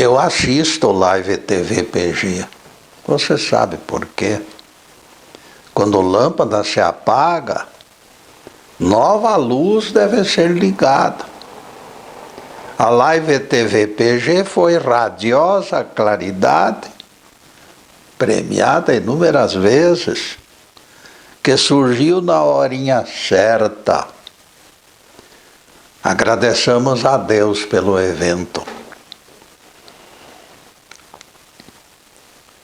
Eu assisto Live TV PG. Você sabe por quê? Quando a lâmpada se apaga, nova luz deve ser ligada. A Live TV PG foi radiosa claridade, premiada inúmeras vezes, que surgiu na horinha certa. Agradecemos a Deus pelo evento.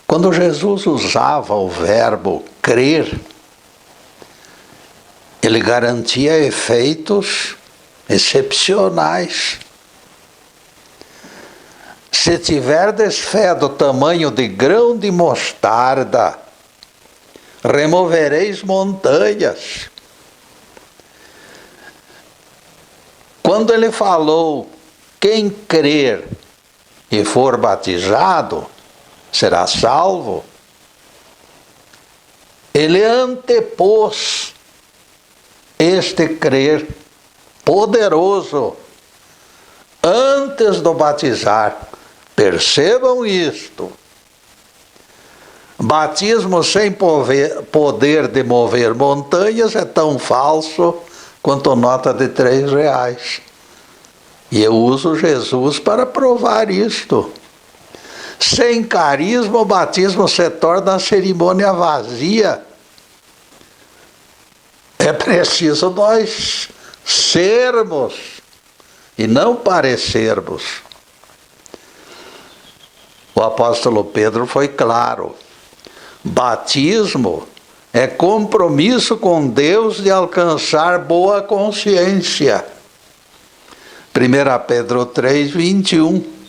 Quando Jesus usava o verbo crer, ele garantia efeitos excepcionais. Se tiverdes fé do tamanho de grão de mostarda, removereis montanhas. Quando ele falou, quem crer e for batizado, será salvo, ele antepôs este crer poderoso antes do batizar. Percebam isto. Batismo sem poder de mover montanhas é tão falso quanto nota de R$3. E eu uso Jesus para provar isto. Sem carisma, o batismo se torna cerimônia vazia. É preciso nós sermos e não parecermos. O apóstolo Pedro foi claro. Batismo é compromisso com Deus de alcançar boa consciência. 1 Pedro 3:21.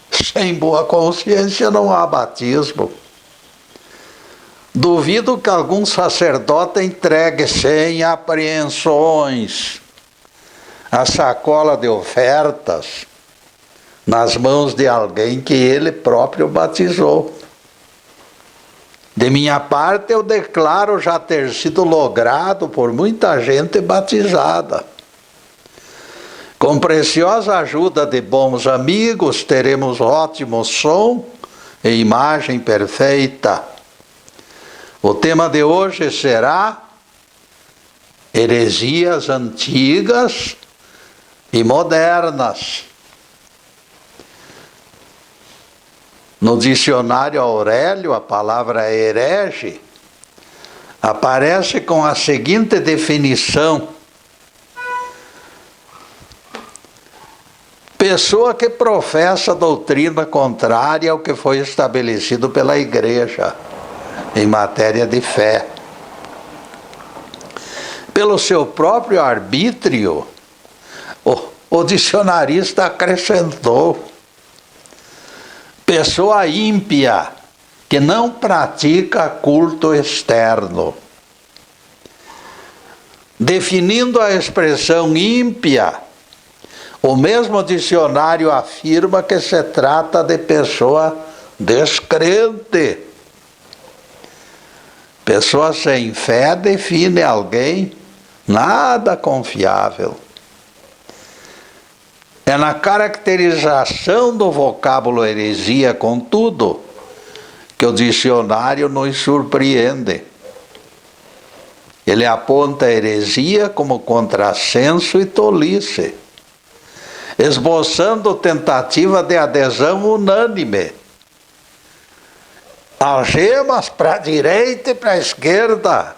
Sem boa consciência não há batismo. Duvido que algum sacerdote entregue sem apreensões a sacola de ofertas nas mãos de alguém que ele próprio batizou. De minha parte, eu declaro já ter sido logrado por muita gente batizada. Com preciosa ajuda de bons amigos, teremos ótimo som e imagem perfeita. O tema de hoje será heresias antigas e modernas. No dicionário Aurélio, a palavra herege aparece com a seguinte definição: pessoa que professa doutrina contrária ao que foi estabelecido pela igreja em matéria de fé. Pelo seu próprio arbítrio, o dicionarista acrescentou: pessoa ímpia que não pratica culto externo. Definindo a expressão ímpia, o mesmo dicionário afirma que se trata de pessoa descrente. Pessoa sem fé define alguém nada confiável. É na caracterização do vocábulo heresia, contudo, que o dicionário nos surpreende. Ele aponta a heresia como contrassenso e tolice, esboçando tentativa de adesão unânime. Algemas para a direita e para a esquerda,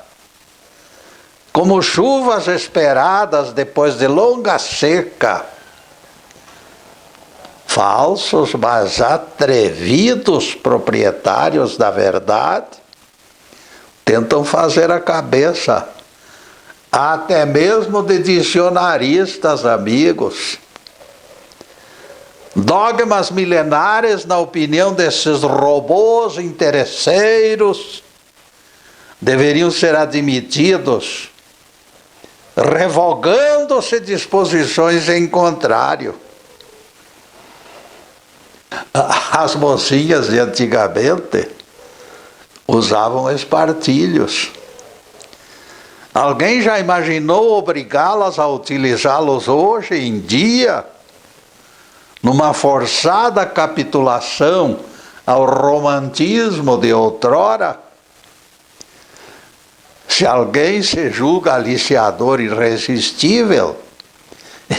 como chuvas esperadas depois de longa seca. Falsos, mas atrevidos proprietários da verdade tentam fazer a cabeça, até mesmo de dicionaristas amigos. Dogmas milenares, na opinião desses robôs interesseiros, deveriam ser admitidos, revogando-se disposições em contrário. As mocinhas de antigamente usavam espartilhos. Alguém já imaginou obrigá-las a utilizá-los hoje em dia? numa forçada capitulação ao romantismo de outrora, se alguém se julga aliciador irresistível,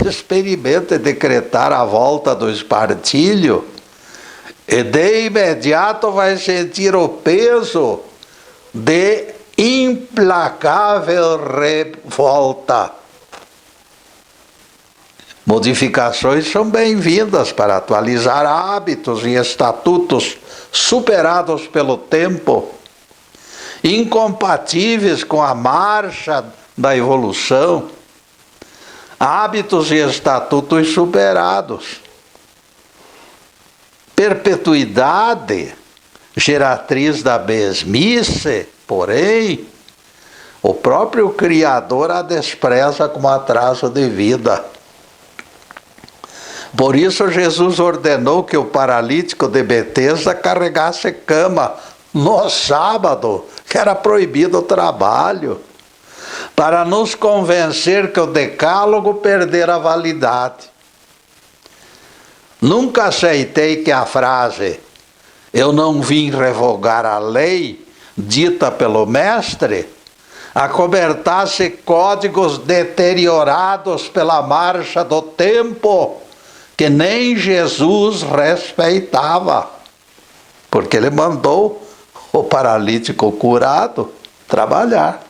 experimente decretar a volta do espartilho e de imediato vai sentir o peso de implacável revolta. Modificações são bem-vindas para atualizar hábitos e estatutos superados pelo tempo, incompatíveis com a marcha da evolução, hábitos e estatutos superados. Perpetuidade, geratriz da mesmice, porém, o próprio Criador a despreza como atraso de vida. Por isso Jesus ordenou que o paralítico de Betesda carregasse cama no sábado, que era proibido o trabalho, para nos convencer que o decálogo perdera a validade. Nunca aceitei que a frase "eu não vim revogar a lei", dita pelo mestre, acobertasse códigos deteriorados pela marcha do tempo, que nem Jesus respeitava, porque ele mandou o paralítico curado trabalhar.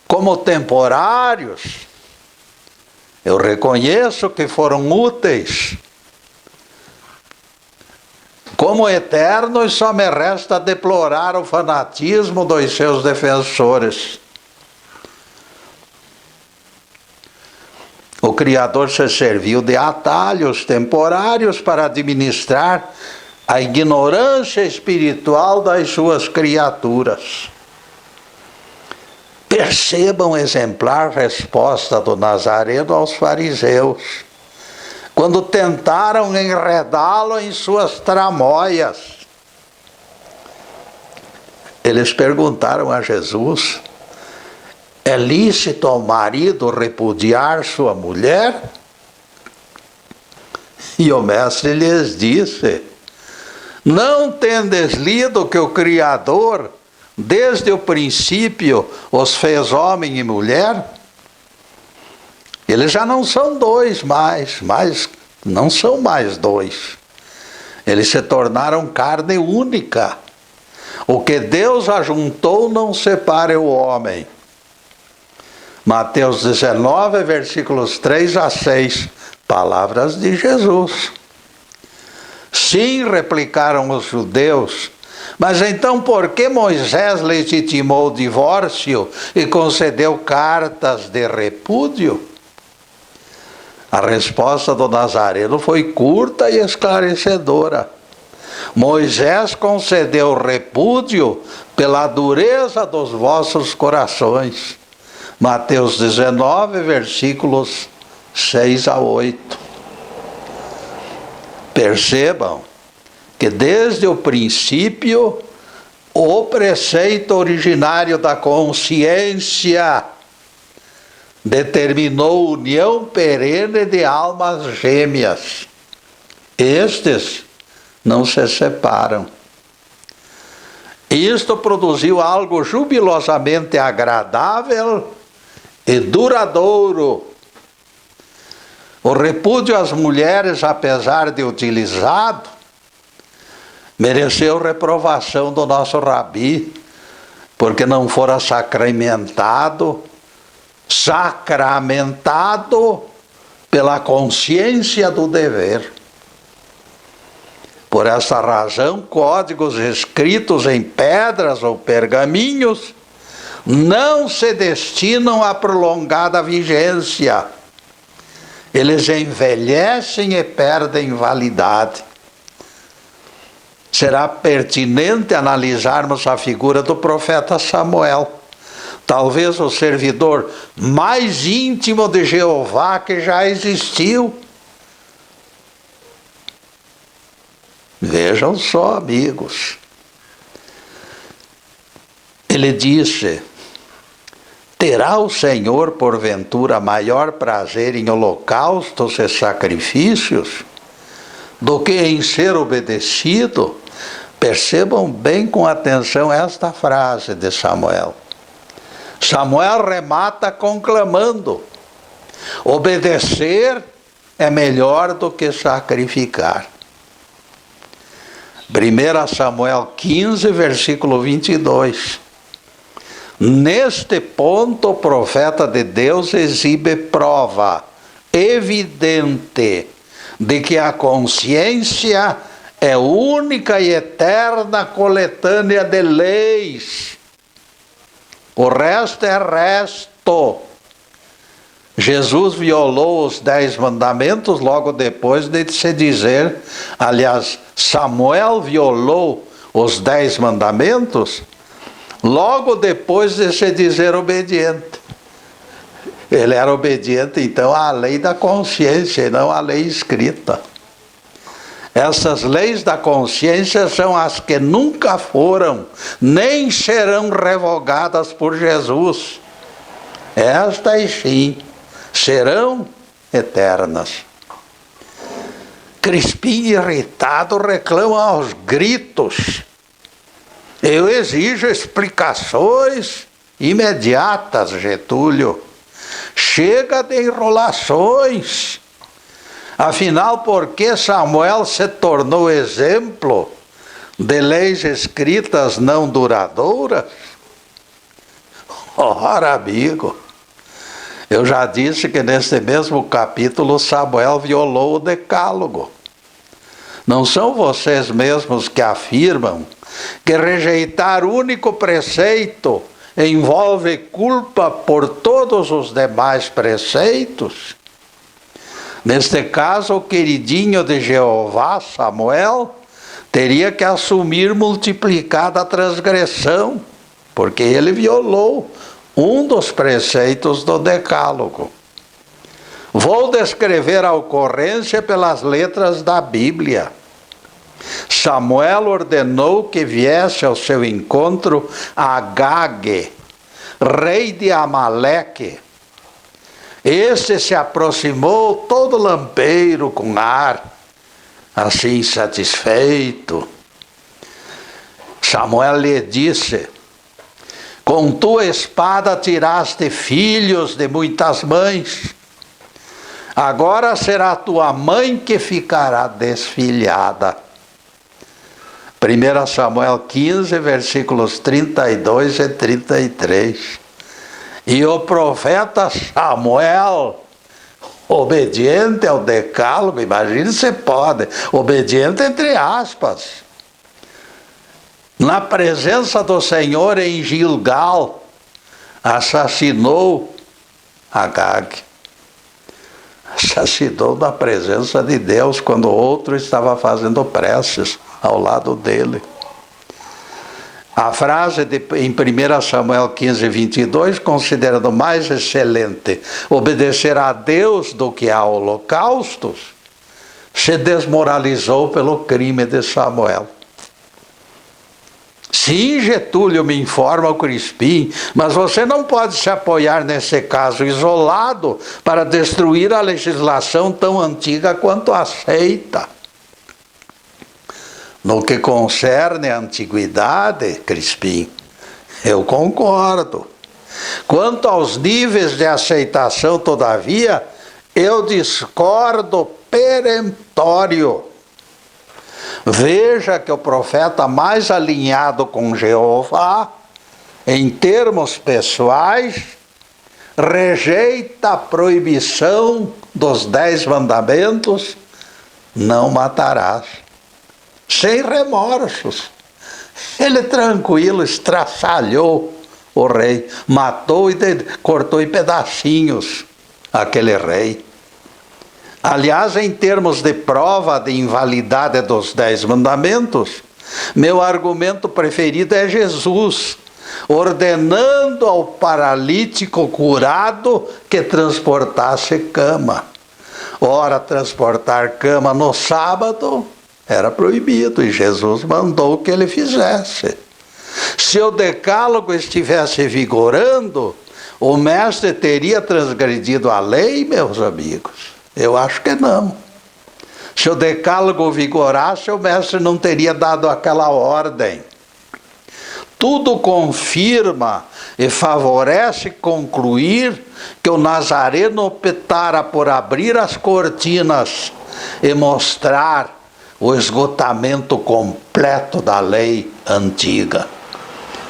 Como temporários, eu reconheço que foram úteis. Como eternos, só me resta deplorar o fanatismo dos seus defensores. O Criador se serviu de atalhos temporários para administrar a ignorância espiritual das suas criaturas. Percebam a exemplar resposta do Nazareno aos fariseus, quando tentaram enredá-lo em suas tramóias. Eles perguntaram a Jesus: é lícito ao marido repudiar sua mulher? E o mestre lhes disse: não tendes lido que o Criador, desde o princípio, os fez homem e mulher? Eles já não são dois mais, não são mais dois. Eles se tornaram carne única. O que Deus ajuntou não separe o homem. Mateus 19, versículos 3 a 6, palavras de Jesus. Sim, replicaram os judeus, mas então por que Moisés legitimou o divórcio e concedeu cartas de repúdio? A resposta do Nazareno foi curta e esclarecedora. Moisés concedeu repúdio pela dureza dos vossos corações. Mateus 19, versículos 6 a 8. Percebam que desde o princípio, o preceito originário da consciência determinou união perene de almas gêmeas. Estes não se separam. Isto produziu algo jubilosamente agradável e duradouro. O repúdio às mulheres, apesar de utilizado, mereceu reprovação do nosso rabi, porque não fora sacramentado pela consciência do dever. Por essa razão, códigos escritos em pedras ou pergaminhos não se destinam a prolongada vigência. Eles envelhecem e perdem validade. Será pertinente analisarmos a figura do profeta Samuel, talvez o servidor mais íntimo de Jeová que já existiu. Vejam só, amigos. Ele disse: Terá o Senhor, porventura, maior prazer em holocaustos e sacrifícios do que em ser obedecido? Percebam bem com atenção esta frase de Samuel. Samuel remata conclamando: obedecer é melhor do que sacrificar. 1 Samuel 15, versículo 22. Neste ponto, o profeta de Deus exibe prova evidente de que a consciência é única e eterna coletânea de leis. O resto é resto. Jesus violou os 10 mandamentos logo depois de se dizer, aliás, Samuel violou os 10 mandamentos logo depois de se dizer obediente. Ele era obediente, então, à lei da consciência e não à lei escrita. Essas leis da consciência são as que nunca foram, nem serão revogadas por Jesus. Estas sim serão eternas. Crispim, irritado, reclama aos gritos: eu exijo explicações imediatas, Getúlio. Chega de enrolações. Afinal, por que Samuel se tornou exemplo de leis escritas não duradouras? Ora, amigo, eu já disse que nesse mesmo capítulo Samuel violou o decálogo. Não são vocês mesmos que afirmam que rejeitar o único preceito envolve culpa por todos os demais preceitos? Neste caso, o queridinho de Jeová, Samuel, teria que assumir multiplicada a transgressão, porque ele violou um dos preceitos do decálogo. Vou descrever a ocorrência pelas letras da Bíblia. Samuel ordenou que viesse ao seu encontro Agag, rei de Amaleque. Este se aproximou todo lampeiro, com ar assim satisfeito. Samuel lhe disse: com tua espada tiraste filhos de muitas mães. Agora será tua mãe que ficará desfilhada. 1 Samuel 15, versículos 32 e 33. E o profeta Samuel, obediente ao decálogo, imagine se pode, obediente entre aspas, na presença do Senhor em Gilgal, assassinou Agag. Assassinou na presença de Deus, quando o outro estava fazendo preces ao lado dele. A frase em 1 Samuel 15, 22, considerando mais excelente obedecer a Deus do que a holocaustos, se desmoralizou pelo crime de Samuel. Sim, Getúlio, me informa o Crispim, mas você não pode se apoiar nesse caso isolado para destruir a legislação tão antiga quanto aceita. No que concerne à antiguidade, Crispim, eu concordo. Quanto aos níveis de aceitação, todavia, eu discordo peremptório. Veja que o profeta mais alinhado com Jeová, em termos pessoais, rejeita a proibição dos 10 mandamentos: não matarás. Sem remorsos. Ele tranquilo estraçalhou o rei, matou e cortou em pedacinhos aquele rei. Aliás, em termos de prova de invalidade dos 10 mandamentos, meu argumento preferido é Jesus, ordenando ao paralítico curado que transportasse cama. Ora, transportar cama no sábado era proibido e Jesus mandou que ele fizesse. Se o decálogo estivesse vigorando, O mestre teria transgredido a lei, meus amigos? Eu acho que não. Se o decálogo vigorasse, o mestre não teria dado aquela ordem. Tudo confirma e favorece concluir que o Nazareno optara por abrir as cortinas e mostrar o esgotamento completo da lei antiga.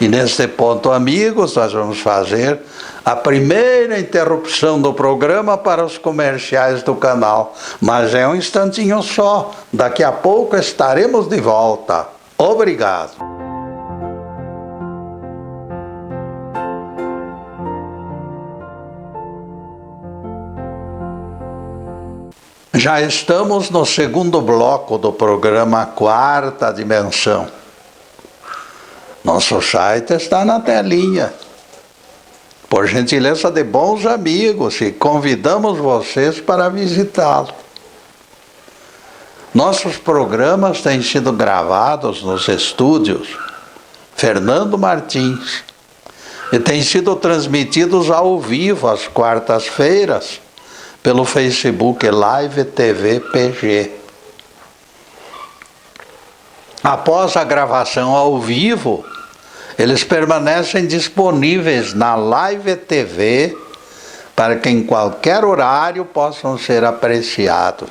E neste ponto, amigos, nós vamos fazer a primeira interrupção do programa para os comerciais do canal. Mas é um instantinho só. Daqui a pouco estaremos de volta. Obrigado. Já estamos no segundo bloco do programa Quarta Dimensão. Nosso site está na telinha. Por gentileza de bons amigos, e convidamos vocês para visitá-lo. Nossos programas têm sido gravados nos estúdios Fernando Martins e têm sido transmitidos ao vivo às quartas-feiras pelo Facebook Live TV PG. Após a gravação ao vivo, eles permanecem disponíveis na Live TV para que em qualquer horário possam ser apreciados.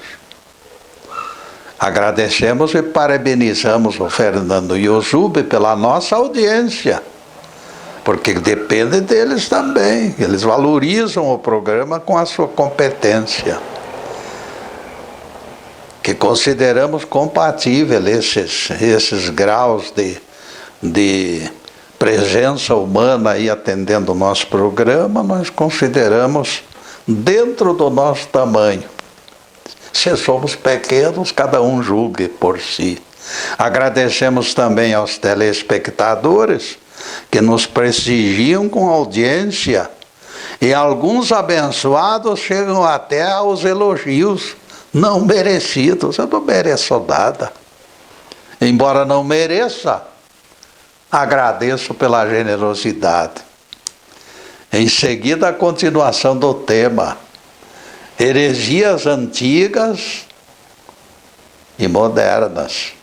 Agradecemos e parabenizamos o Fernando e o Zube pela nossa audiência, porque depende deles também. Eles valorizam o programa com a sua competência, que consideramos compatíveis esses graus de presença humana aí atendendo o nosso programa. Nós consideramos dentro do nosso tamanho. Se somos pequenos, cada um julgue por si. Agradecemos também aos telespectadores que nos prestigiam com audiência, e alguns abençoados chegam até aos elogios não merecidos. Eu não mereço nada. Embora não mereça, agradeço pela generosidade. Em seguida, a continuação do tema: heresias antigas e modernas.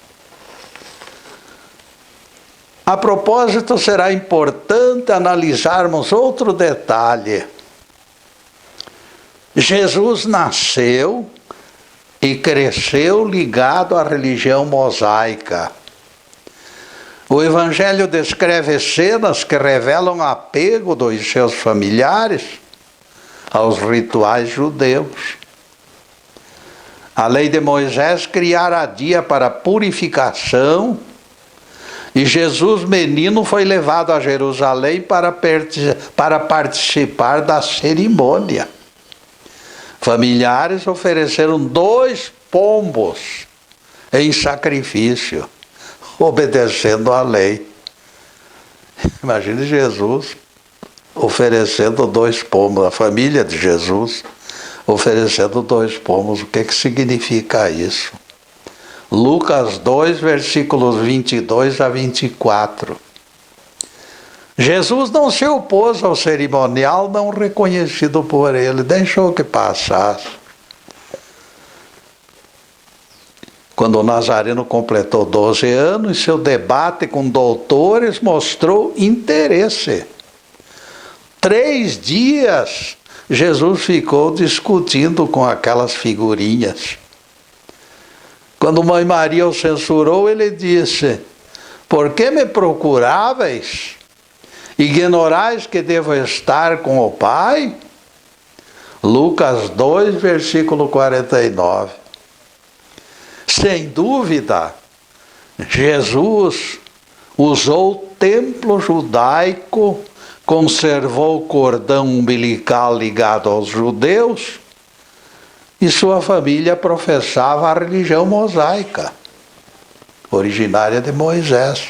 A propósito, será importante analisarmos outro detalhe. Jesus nasceu e cresceu ligado à religião mosaica. O Evangelho descreve cenas que revelam apego dos seus familiares aos rituais judeus. A lei de Moisés criara dia para purificação, e Jesus, menino, foi levado a Jerusalém para participar da cerimônia. Familiares ofereceram 2 pombos em sacrifício, obedecendo à lei. Imagine Jesus oferecendo 2 pombos, a família de Jesus oferecendo 2 pombos. O que significa isso? Lucas 2, versículos 22 a 24. Jesus não se opôs ao cerimonial não reconhecido por ele, deixou que passasse. Quando o Nazareno completou 12 anos, seu debate com doutores mostrou interesse. 3 dias Jesus ficou discutindo com aquelas figurinhas. Quando Mãe Maria o censurou, ele disse: por que me procuráveis? Ignorais que devo estar com o Pai? Lucas 2, versículo 49. Sem dúvida, Jesus usou o templo judaico, conservou o cordão umbilical ligado aos judeus, e sua família professava a religião mosaica, originária de Moisés.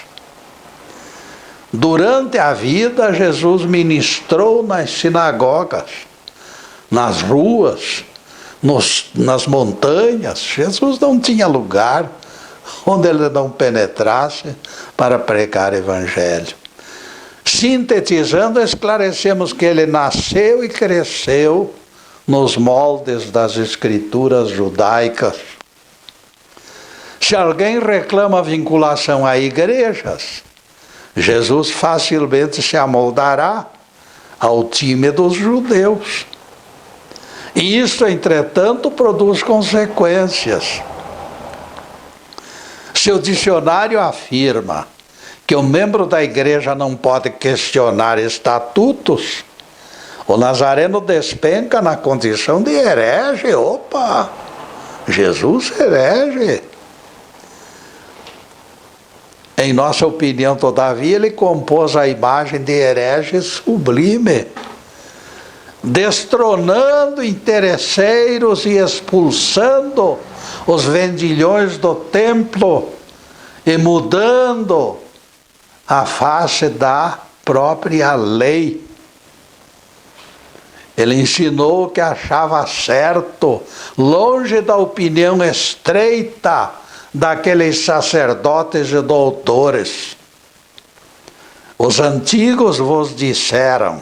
Durante a vida, Jesus ministrou nas sinagogas, nas ruas, nas montanhas. Jesus não tinha lugar onde ele não penetrasse para pregar o evangelho. Sintetizando, esclarecemos que ele nasceu e cresceu nos moldes das escrituras judaicas. Se alguém reclama vinculação a igrejas, Jesus facilmente se amoldará ao time dos judeus. E isso, entretanto, produz consequências. Se o dicionário afirma que o membro da igreja não pode questionar estatutos, o nazareno despenca na condição de herege. Opa! Jesus herege. Em nossa opinião, todavia, ele compôs a imagem de herege sublime, destronando interesseiros e expulsando os vendilhões do templo e mudando a face da própria lei. Ele ensinou o que achava certo, longe da opinião estreita daqueles sacerdotes e doutores. Os antigos vos disseram: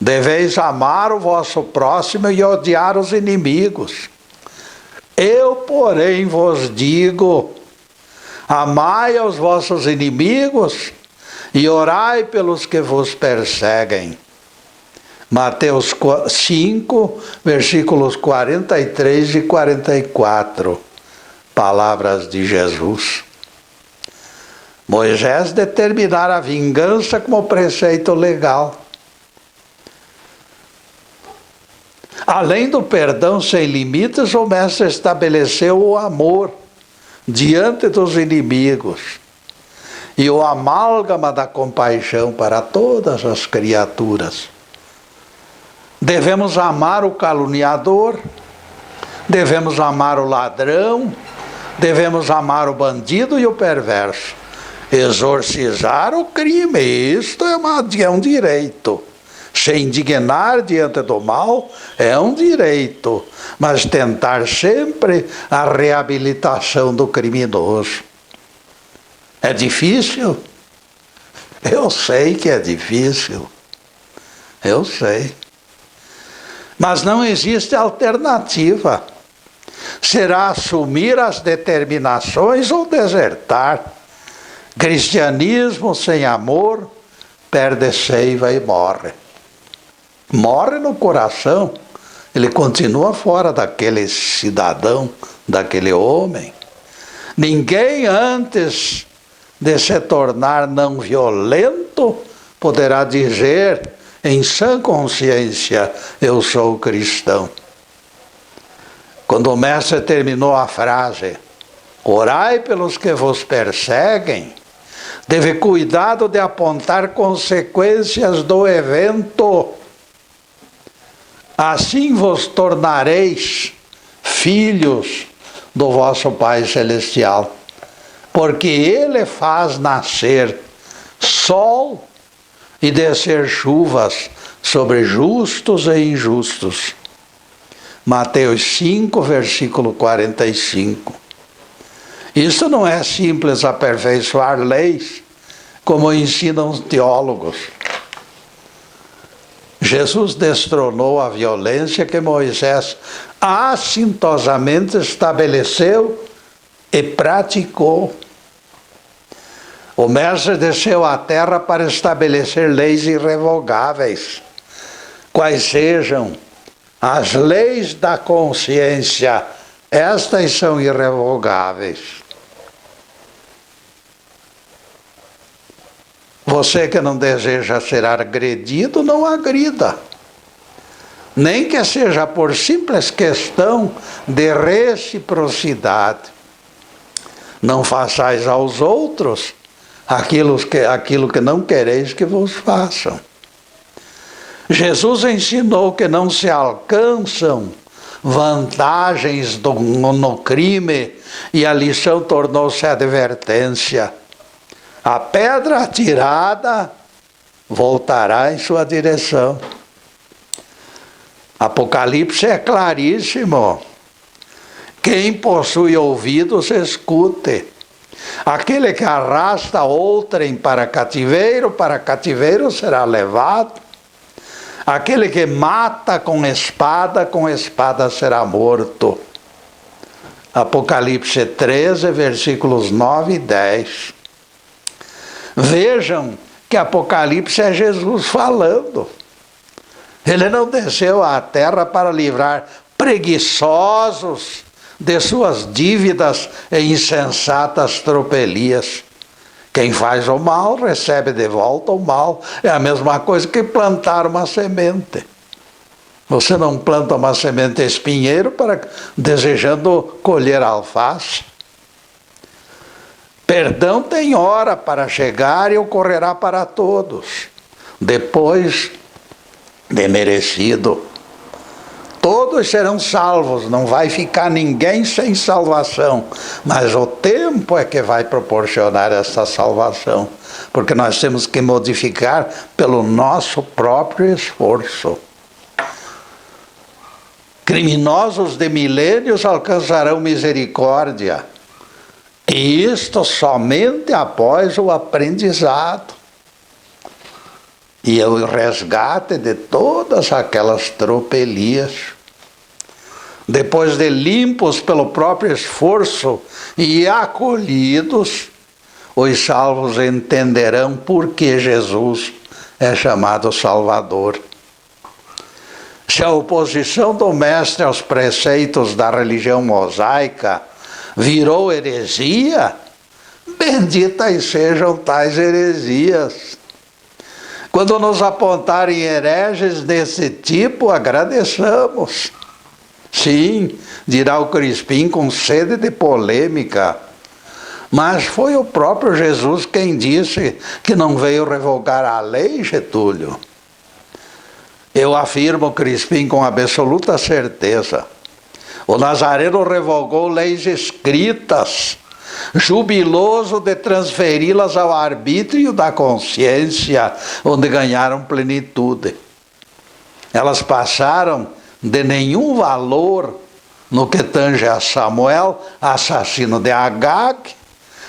deveis amar o vosso próximo e odiar os inimigos. Eu, porém, vos digo: amai aos vossos inimigos e orai pelos que vos perseguem. Mateus 5, versículos 43 e 44. Palavras de Jesus. Moisés determinara a vingança como preceito legal. Além do perdão sem limites, o mestre estabeleceu o amor diante dos inimigos e o amálgama da compaixão para todas as criaturas. Devemos amar o caluniador, devemos amar o ladrão, devemos amar o bandido e o perverso, exorcizar o crime. Isto é um direito. Se indignar diante do mal é um direito, mas tentar sempre a reabilitação do criminoso. É difícil? Eu sei que é difícil. Eu sei. Mas não existe alternativa. Será assumir as determinações ou desertar. Cristianismo sem amor perde seiva e morre. Morre no coração, ele continua fora daquele cidadão, daquele homem. Ninguém antes de se tornar não violento poderá dizer em sã consciência: eu sou cristão. Quando o mestre terminou a frase: orai pelos que vos perseguem, teve cuidado de apontar consequências do evento. Assim vos tornareis filhos do vosso Pai Celestial, porque Ele faz nascer sol e descer chuvas sobre justos e injustos. Mateus 5, versículo 45. Isso não é simples aperfeiçoar leis, como ensinam os teólogos. Jesus destronou a violência que Moisés assintosamente estabeleceu e praticou. O mestre desceu à terra para estabelecer leis irrevogáveis, quais sejam as leis da consciência. Estas são irrevogáveis. Você que não deseja ser agredido, não agrida. Nem que seja por simples questão de reciprocidade. Não façais aos outros aquilo que não quereis que vos façam. Jesus ensinou que não se alcançam vantagens no crime, e a lição tornou-se advertência. A pedra atirada voltará em sua direção. Apocalipse é claríssimo. Quem possui ouvidos, escute. Aquele que arrasta outrem para cativeiro será levado. Aquele que mata com espada será morto. Apocalipse 13, versículos 9 e 10. Vejam que Apocalipse é Jesus falando. Ele não desceu à terra para livrar preguiçosos de suas dívidas e insensatas tropelias. Quem faz o mal recebe de volta o mal. É a mesma coisa que plantar uma semente. Você não planta uma semente espinheiro desejando colher alface. Perdão tem hora para chegar e ocorrerá para todos, depois de merecido. Todos serão salvos, não vai ficar ninguém sem salvação, mas o tempo é que vai proporcionar essa salvação, porque nós temos que modificar pelo nosso próprio esforço. Criminosos de milênios alcançarão misericórdia, e isto somente após o aprendizado e o resgate de todas aquelas tropelias. Depois de limpos pelo próprio esforço e acolhidos, os salvos entenderão por que Jesus é chamado Salvador. Se a oposição do mestre aos preceitos da religião mosaica virou heresia, benditas sejam tais heresias. Quando nos apontarem hereges desse tipo, agradeçamos. Sim, dirá o Crispim com sede de polêmica, mas foi o próprio Jesus quem disse que não veio revogar a lei, Getúlio. Eu afirmo, Crispim, com absoluta certeza, o Nazareno revogou leis escritas, jubiloso de transferi-las ao arbítrio da consciência, onde ganharam plenitude. Elas passaram de nenhum valor no que tange a Samuel, assassino de Agag,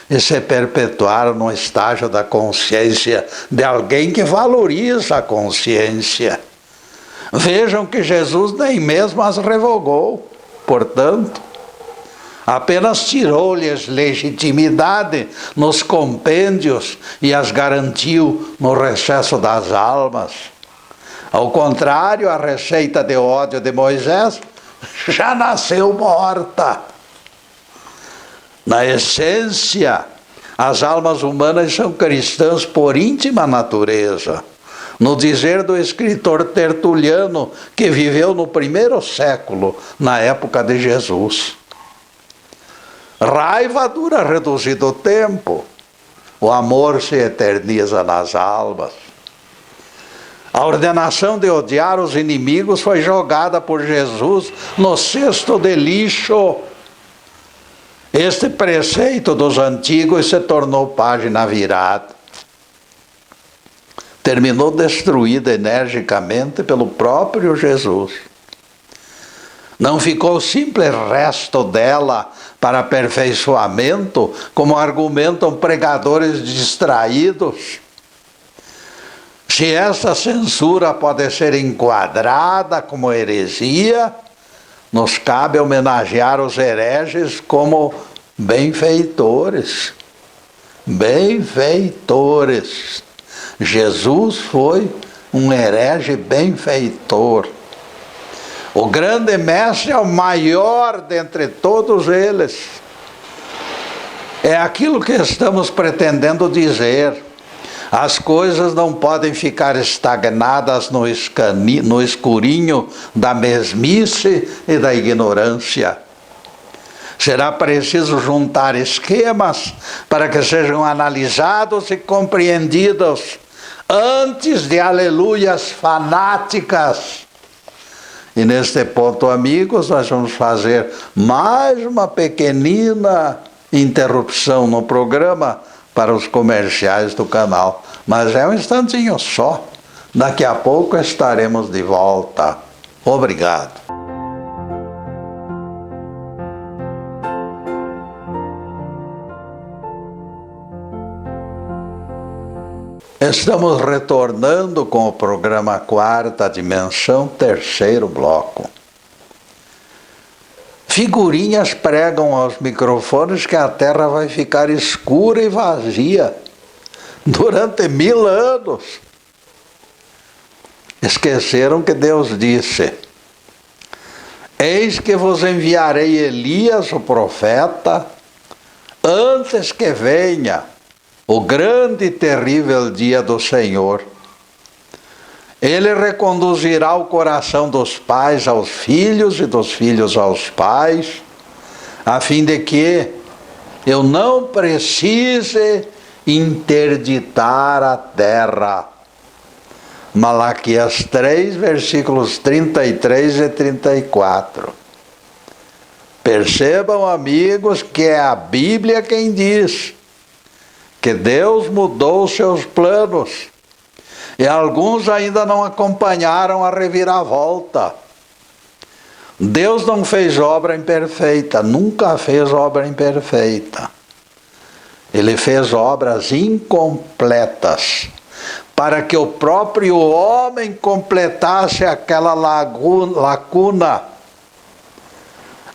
e se perpetuaram no estágio da consciência de alguém que valoriza a consciência. Vejam que Jesus nem mesmo as revogou, portanto, apenas tirou-lhes legitimidade nos compêndios e as garantiu no recesso das almas. Ao contrário, a receita de ódio de Moisés já nasceu morta. Na essência, as almas humanas são cristãs por íntima natureza. No dizer do escritor Tertuliano, que viveu no 1º século, na época de Jesus. Raiva dura reduzido tempo, o amor se eterniza nas almas. A ordenação de odiar os inimigos foi jogada por Jesus no cesto de lixo. Este preceito dos antigos se tornou página virada. Terminou destruída energicamente pelo próprio Jesus. Não ficou simples resto dela para aperfeiçoamento, como argumentam pregadores distraídos. Se essa censura pode ser enquadrada como heresia, nos cabe homenagear os hereges como benfeitores. Benfeitores. Jesus foi um herege benfeitor. O grande mestre é o maior dentre todos eles. É aquilo que estamos pretendendo dizer. As coisas não podem ficar estagnadas no escurinho da mesmice e da ignorância. Será preciso juntar esquemas para que sejam analisados e compreendidos antes de aleluias fanáticas. E neste ponto, amigos, nós vamos fazer mais uma pequenina interrupção no programa para os comerciais do canal. Mas é um instantinho só. Daqui a pouco estaremos de volta. Obrigado. Estamos retornando com o programa Quarta Dimensão, terceiro bloco. Figurinhas pregam aos microfones que a Terra vai ficar escura e vazia durante 1000 anos. Esqueceram que Deus disse: eis que vos enviarei Elias, o profeta, antes que venha o grande e terrível dia do Senhor. Ele reconduzirá o coração dos pais aos filhos e dos filhos aos pais, a fim de que eu não precise interditar a terra. Malaquias 3, versículos 33 e 34. Percebam, amigos, que é a Bíblia quem diz que Deus mudou os seus planos, e alguns ainda não acompanharam a reviravolta. Deus não fez obra imperfeita, nunca fez obra imperfeita. Ele fez obras incompletas, para que o próprio homem completasse aquela lacuna.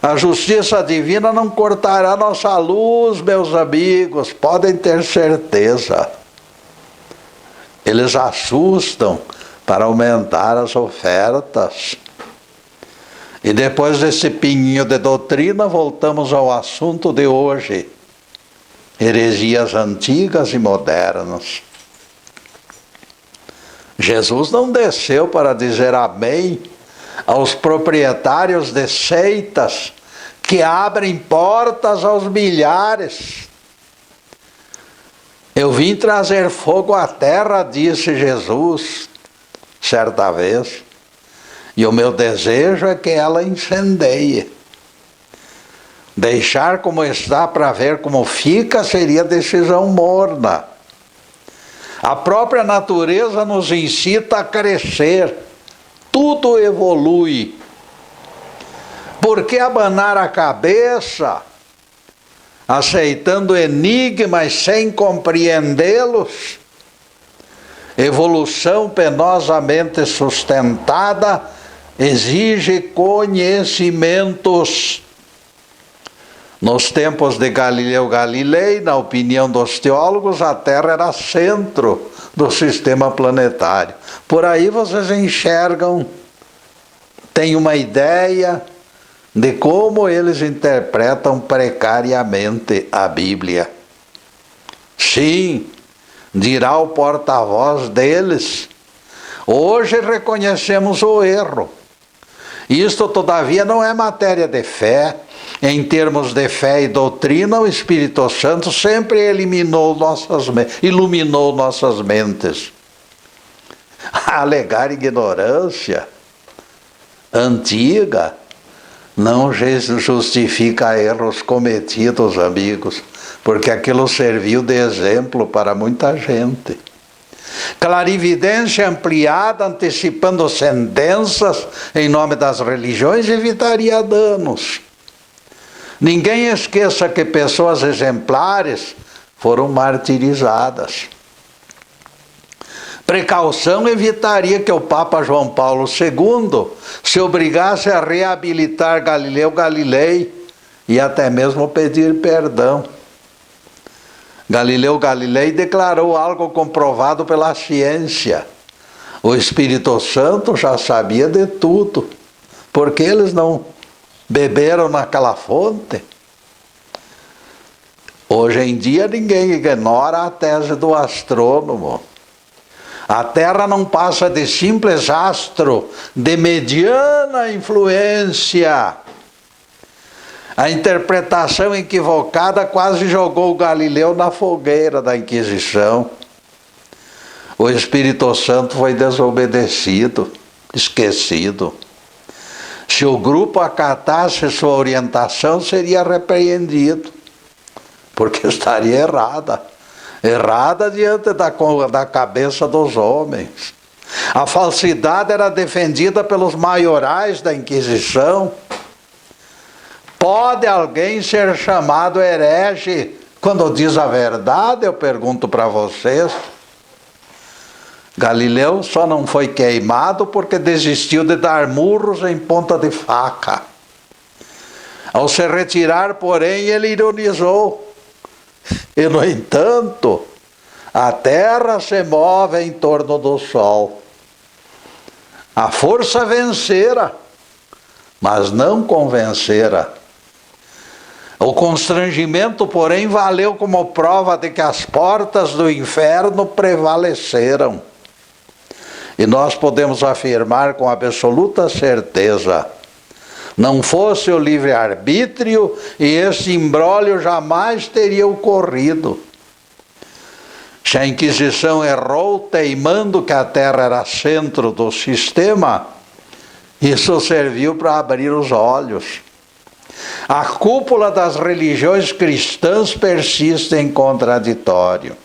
A justiça divina não cortará nossa luz, meus amigos, podem ter certeza. Eles assustam para aumentar as ofertas. E depois desse pinguinho de doutrina, voltamos ao assunto de hoje: heresias antigas e modernas. Jesus não desceu para dizer amém aos proprietários de seitas que abrem portas aos milhares. Eu vim trazer fogo à terra, disse Jesus certa vez, e o meu desejo é que ela incendeie. Deixar como está para ver como fica seria decisão morna. A própria natureza nos incita a crescer. Tudo evolui. Por que abanar a cabeça, aceitando enigmas sem compreendê-los? Evolução penosamente sustentada exige conhecimentos. Nos tempos de Galileu Galilei, na opinião dos teólogos, a Terra era centro do sistema planetário. Por aí vocês enxergam, têm uma ideia de como eles interpretam precariamente a Bíblia. Sim, dirá o porta-voz deles, hoje reconhecemos o erro. Isto, todavia, não é matéria de fé. Em termos de fé e doutrina, o Espírito Santo sempre iluminou nossas mentes. Alegar ignorância antiga não justifica erros cometidos, amigos, porque aquilo serviu de exemplo para muita gente. Clarividência ampliada, antecipando sentenças em nome das religiões, evitaria danos. Ninguém esqueça que pessoas exemplares foram martirizadas. Precaução evitaria que o Papa João Paulo II se obrigasse a reabilitar Galileu Galilei e até mesmo pedir perdão. Galileu Galilei declarou algo comprovado pela ciência. O Espírito Santo já sabia de tudo. Por que eles não beberam naquela fonte? Hoje em dia ninguém ignora a tese do astrônomo. A Terra não passa de simples astro de mediana influência. A interpretação equivocada quase jogou Galileu na fogueira da Inquisição. O Espírito Santo foi desobedecido, esquecido. Se o grupo acatasse sua orientação, seria repreendido, porque estaria errada diante da cabeça dos homens. A falsidade era defendida pelos maiorais da Inquisição. Pode alguém ser chamado herege quando diz a verdade? Eu pergunto para vocês. Galileu só não foi queimado porque desistiu de dar murros em ponta de faca. Ao se retirar, porém, ele ironizou. E, no entanto, a terra se move em torno do sol. A força vencera, mas não convencera. O constrangimento, porém, valeu como prova de que as portas do inferno prevaleceram. E nós podemos afirmar com absoluta certeza: não fosse o livre-arbítrio, e esse imbróglio jamais teria ocorrido. Se a Inquisição errou teimando que a Terra era centro do sistema, isso serviu para abrir os olhos. A cúpula das religiões cristãs persiste em contraditório.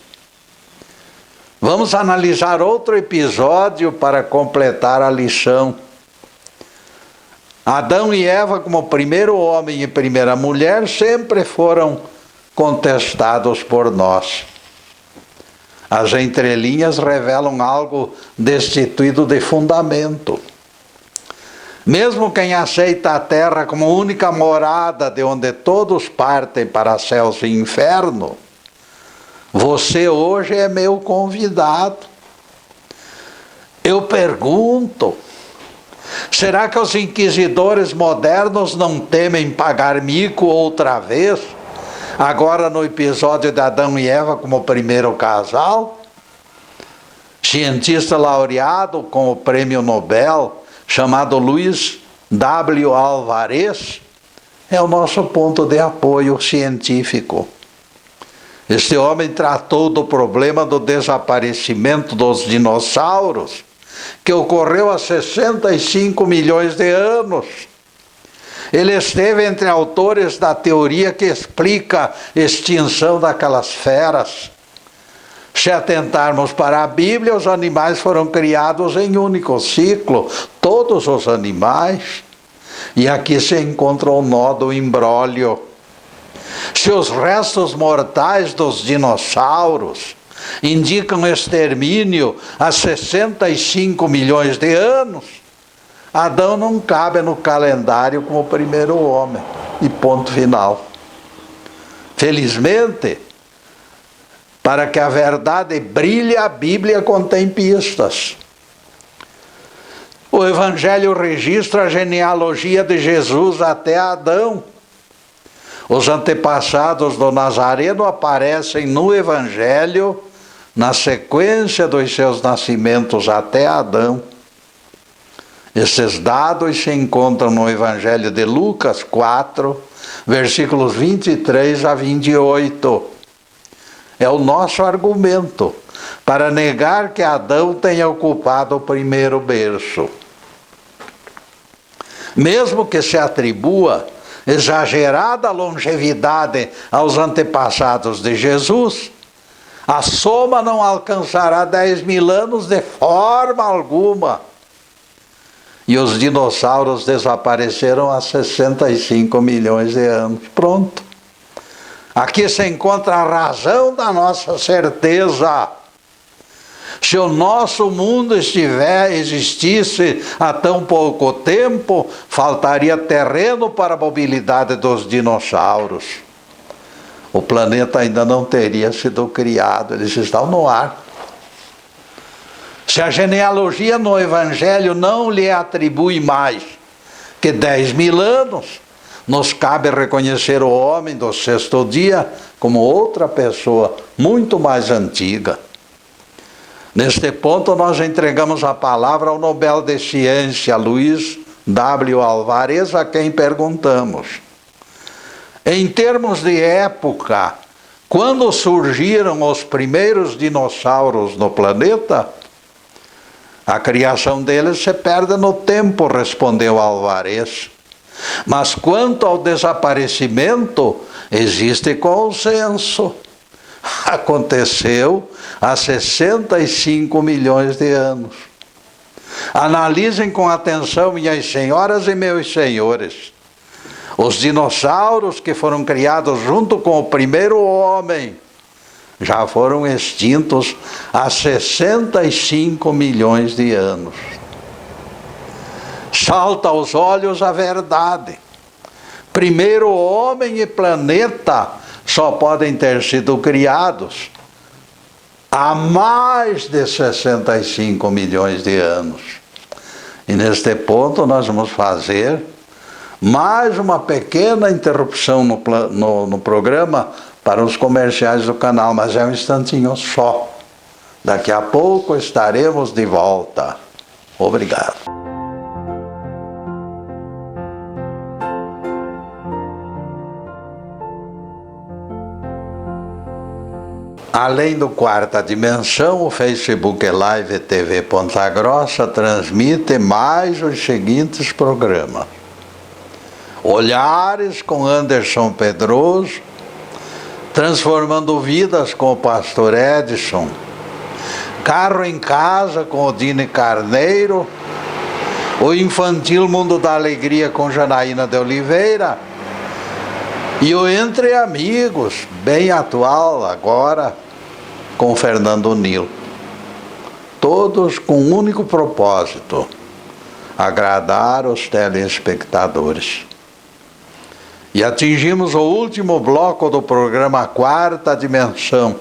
Vamos analisar outro episódio para completar a lição. Adão e Eva, como primeiro homem e primeira mulher, sempre foram contestados por nós. As entrelinhas revelam algo destituído de fundamento. Mesmo quem aceita a terra como única morada de onde todos partem para céus e inferno, você hoje é meu convidado. Eu pergunto, será que os inquisidores modernos não temem pagar mico outra vez? Agora no episódio de Adão e Eva como primeiro casal? Cientista laureado com o prêmio Nobel, chamado Luiz W. Alvarez, é o nosso ponto de apoio científico. Este homem tratou do problema do desaparecimento dos dinossauros, que ocorreu há 65 milhões de anos. Ele esteve entre autores da teoria que explica a extinção daquelas feras. Se atentarmos para a Bíblia, os animais foram criados em único ciclo, todos os animais. E aqui se encontra o nó do imbróglio. Se os restos mortais dos dinossauros indicam extermínio há 65 milhões de anos, Adão não cabe no calendário como o primeiro homem. E ponto final. Felizmente, para que a verdade brilhe, a Bíblia contém pistas. O Evangelho registra a genealogia de Jesus até Adão. Os antepassados do Nazareno aparecem no Evangelho na sequência dos seus nascimentos até Adão. Esses dados se encontram no Evangelho de Lucas 4, versículos 23 a 28. É o nosso argumento para negar que Adão tenha ocupado o primeiro berço. Mesmo que se atribua exagerada longevidade aos antepassados de Jesus, a soma não alcançará 10.000 anos de forma alguma. E os dinossauros desapareceram há 65 milhões de anos. Pronto. Aqui se encontra a razão da nossa certeza. Se o nosso mundo existisse há tão pouco tempo, faltaria terreno para a mobilidade dos dinossauros. O planeta ainda não teria sido criado, eles estão no ar. Se a genealogia no Evangelho não lhe atribui mais que 10.000 anos, nos cabe reconhecer o homem do sexto dia como outra pessoa muito mais antiga. Neste ponto, nós entregamos a palavra ao Nobel de Ciência, Luiz W. Alvarez, a quem perguntamos: em termos de época, quando surgiram os primeiros dinossauros no planeta? A criação deles se perde no tempo, respondeu Alvarez. Mas quanto ao desaparecimento, existe consenso. Aconteceu há 65 milhões de anos. Analisem com atenção, minhas senhoras e meus senhores. Os dinossauros que foram criados junto com o primeiro homem já foram extintos há 65 milhões de anos. Salta aos olhos a verdade. Primeiro, homem e planeta só podem ter sido criados há mais de 65 milhões de anos. E neste ponto nós vamos fazer mais uma pequena interrupção no programa para os comerciais do canal, mas é um instantinho só. Daqui a pouco estaremos de volta. Obrigado. Além do Quarta Dimensão, o Facebook Live TV Ponta Grossa transmite mais os seguintes programas: Olhares com Anderson Pedroso, Transformando Vidas com o Pastor Edson, Carro em Casa com Odine Carneiro, o Infantil Mundo da Alegria com Janaína de Oliveira e o Entre Amigos, bem atual agora, com Fernando Nilo. Todos com um único propósito: agradar os telespectadores. E atingimos o último bloco do programa Quarta Dimensão,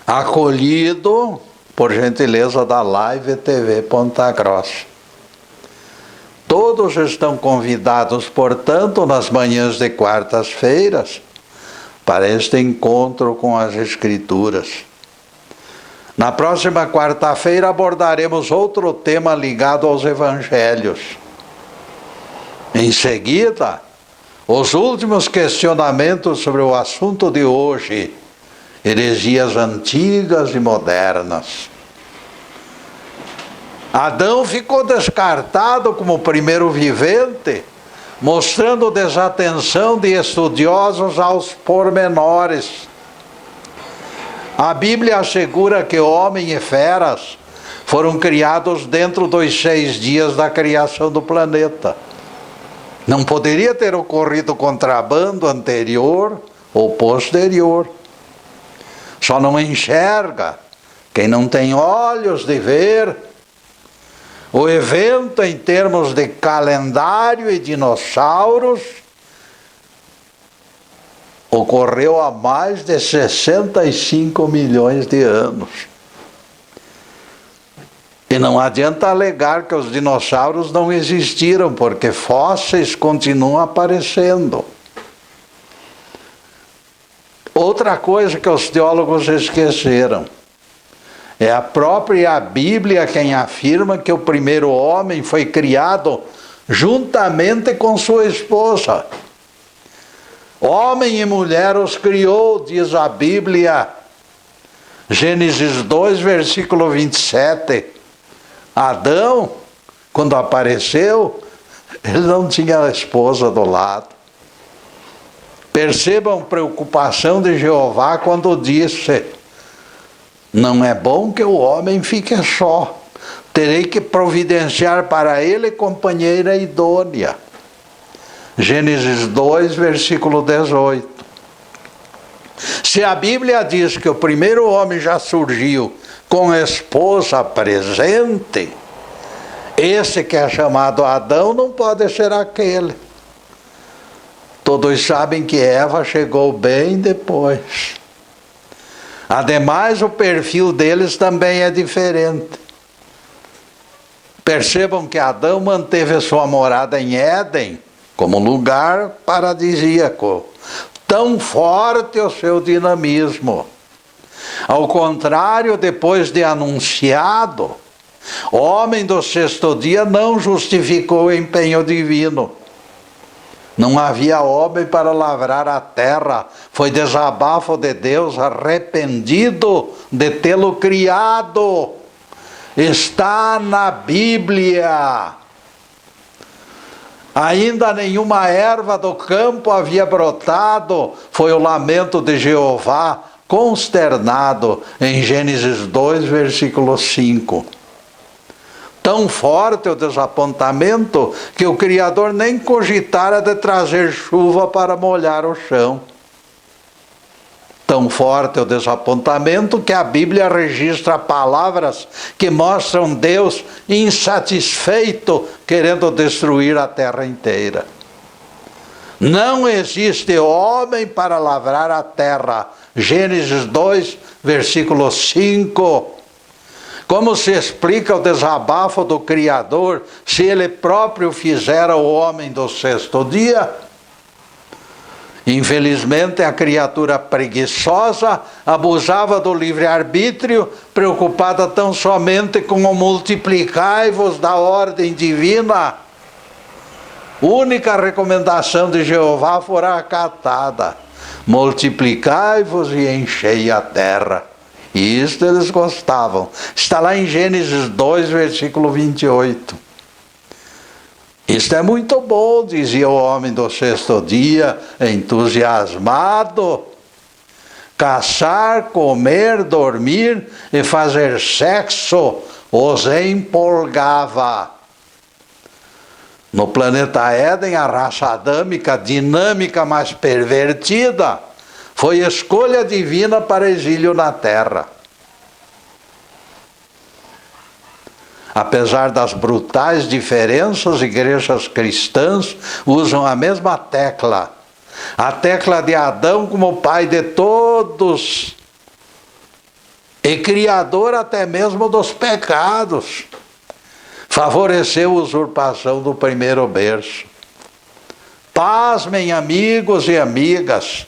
acolhido por gentileza da Live TV Ponta Grossa. Todos estão convidados, portanto, nas manhãs de quartas-feiras, para este encontro com as Escrituras. Na próxima quarta-feira abordaremos outro tema ligado aos Evangelhos. Em seguida, os últimos questionamentos sobre o assunto de hoje: heresias antigas e modernas. Adão ficou descartado como primeiro vivente, mostrando desatenção de estudiosos aos pormenores. A Bíblia assegura que homem e feras foram criados dentro dos 6 dias da criação do planeta. Não poderia ter ocorrido contrabando anterior ou posterior. Só não enxerga quem não tem olhos de ver. O evento, em termos de calendário e dinossauros, ocorreu há mais de 65 milhões de anos. E não adianta alegar que os dinossauros não existiram, porque fósseis continuam aparecendo. Outra coisa que os teólogos esqueceram: é a própria Bíblia quem afirma que o primeiro homem foi criado juntamente com sua esposa. Homem e mulher os criou, diz a Bíblia. Gênesis 2, versículo 27. Adão, quando apareceu, ele não tinha a esposa do lado. Percebam a preocupação de Jeová quando disse: não é bom que o homem fique só. Terei que providenciar para ele companheira idônea. Gênesis 2, versículo 18. Se a Bíblia diz que o primeiro homem já surgiu com a esposa presente, esse que é chamado Adão não pode ser aquele. Todos sabem que Eva chegou bem depois. Ademais, o perfil deles também é diferente. Percebam que Adão manteve a sua morada em Éden como lugar paradisíaco. Tão forte o seu dinamismo. Ao contrário, depois de anunciado, o homem do 6º dia não justificou o empenho divino. Não havia homem para lavrar a terra. Foi desabafo de Deus, arrependido de tê-lo criado. Está na Bíblia. Ainda nenhuma erva do campo havia brotado. Foi o lamento de Jeová, consternado, em Gênesis 2, versículo 5. Tão forte o desapontamento que o Criador nem cogitara de trazer chuva para molhar o chão. Tão forte o desapontamento que a Bíblia registra palavras que mostram Deus insatisfeito, querendo destruir a terra inteira. Não existe homem para lavrar a terra. Gênesis 2, versículo 5. Como se explica o desabafo do Criador se ele próprio fizera o homem do sexto dia? Infelizmente, a criatura preguiçosa abusava do livre-arbítrio, preocupada tão somente com o multiplicai-vos da ordem divina. Única recomendação de Jeová fora acatada: multiplicai-vos e enchei a terra. E isto eles gostavam. Está lá em Gênesis 2, versículo 28. Isto é muito bom, dizia o homem do sexto dia, entusiasmado. Caçar, comer, dormir e fazer sexo os empolgava. No planeta Éden, a raça adâmica, dinâmica, mas pervertida, foi escolha divina para exílio na terra. Apesar das brutais diferenças, igrejas cristãs usam a mesma tecla. A tecla de Adão como pai de todos e criador até mesmo dos pecados. Favoreceu a usurpação do primeiro berço. Pasmem, amigos e amigas,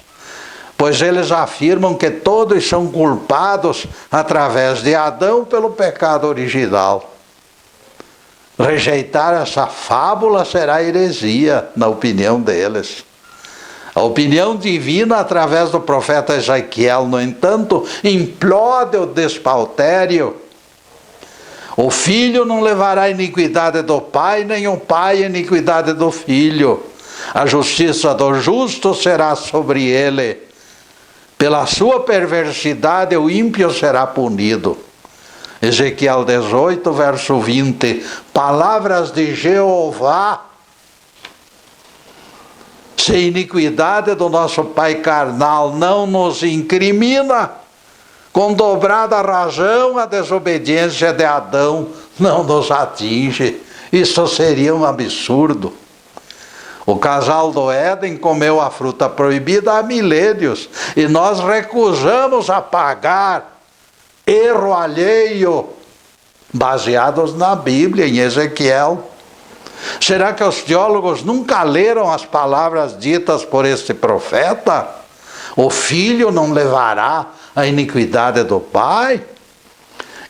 pois eles afirmam que todos são culpados através de Adão pelo pecado original. Rejeitar essa fábula será heresia, na opinião deles. A opinião divina, através do profeta Ezequiel, no entanto, implode o despautério. O filho não levará a iniquidade do pai, nem o pai a iniquidade do filho. A justiça do justo será sobre ele. Pela sua perversidade, o ímpio será punido. Ezequiel 18, verso 20. Palavras de Jeová. Se a iniquidade do nosso pai carnal não nos incrimina, com dobrada razão a desobediência de Adão não nos atinge. Isso seria um absurdo. O casal do Éden comeu a fruta proibida há milênios e nós recusamos a pagar erro alheio, baseados na Bíblia, em Ezequiel. Será que os teólogos nunca leram as palavras ditas por este profeta? O filho não levará a iniquidade do pai?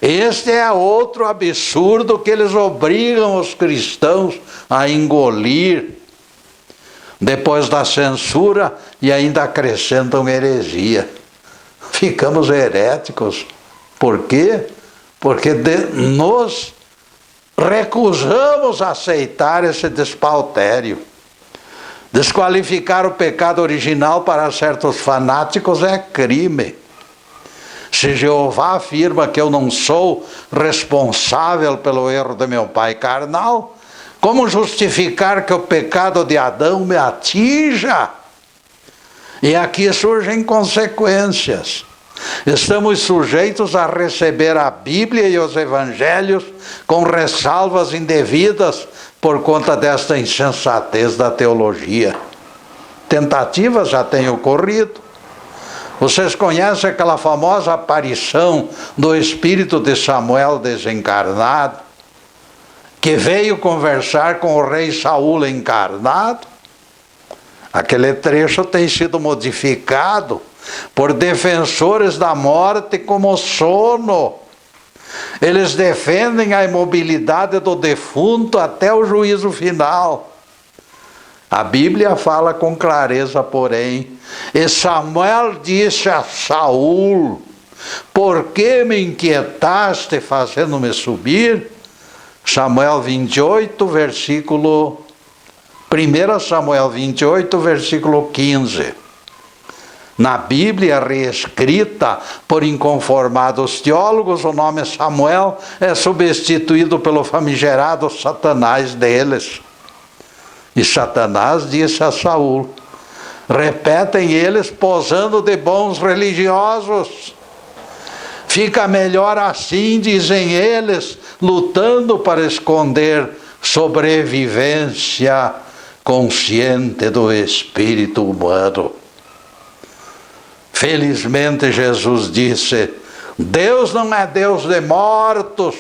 Este é outro absurdo que eles obrigam os cristãos a engolir depois da censura e ainda acrescentam heresia. Ficamos heréticos. Por quê? Porque nos recusamos a aceitar esse despautério. Desqualificar o pecado original para certos fanáticos é crime. Se Jeová afirma que eu não sou responsável pelo erro de meu pai carnal, como justificar que o pecado de Adão me atinja? E aqui surgem consequências. Estamos sujeitos a receber a Bíblia e os Evangelhos com ressalvas indevidas por conta desta insensatez da teologia. Tentativas já têm ocorrido. Vocês conhecem aquela famosa aparição do espírito de Samuel desencarnado, que veio conversar com o rei Saul encarnado? Aquele trecho tem sido modificado por defensores da morte como sono. Eles defendem a imobilidade do defunto até o juízo final. A Bíblia fala com clareza, porém, e Samuel disse a Saul: por que me inquietaste fazendo-me subir? Samuel 28, versículo 1 Samuel 28, versículo 15. Na Bíblia reescrita por inconformados teólogos, o nome Samuel é substituído pelo famigerado Satanás deles. E Satanás disse a Saul: Repetem eles posando de bons religiosos. Fica melhor assim, dizem eles, lutando para esconder sobrevivência consciente do espírito humano. Felizmente Jesus disse: Deus não é Deus de mortos,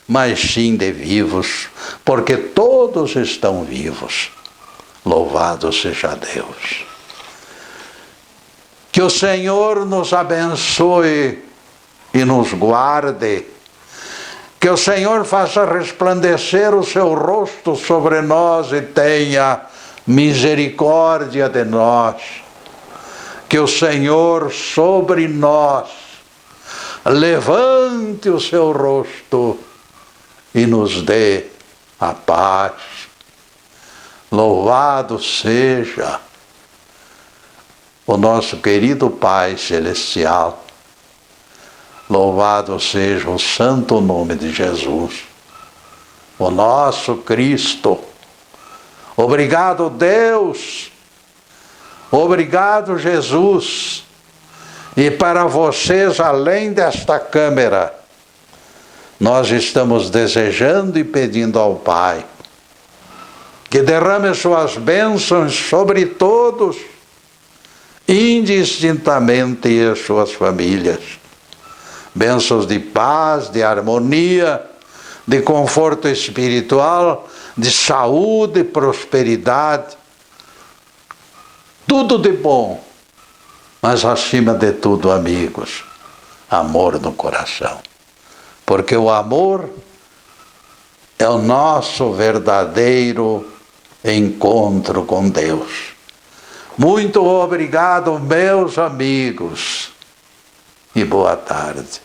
mas sim de vivos, porque todos estão vivos. Louvado seja Deus. Que o Senhor nos abençoe e nos guarde. Que o Senhor faça resplandecer o seu rosto sobre nós e tenha misericórdia de nós. Que o Senhor sobre nós levante o seu rosto e nos dê a paz. Louvado seja o nosso querido Pai Celestial. Louvado seja o santo nome de Jesus, o nosso Cristo. Obrigado, Deus. Obrigado, Jesus. E para vocês, além desta câmera, nós estamos desejando e pedindo ao Pai que derrame suas bênçãos sobre todos, indistintamente, e as suas famílias. Bênçãos de paz, de harmonia, de conforto espiritual, de saúde, prosperidade. Tudo de bom, mas acima de tudo, amigos, amor no coração. Porque o amor é o nosso verdadeiro encontro com Deus. Muito obrigado, meus amigos, e boa tarde.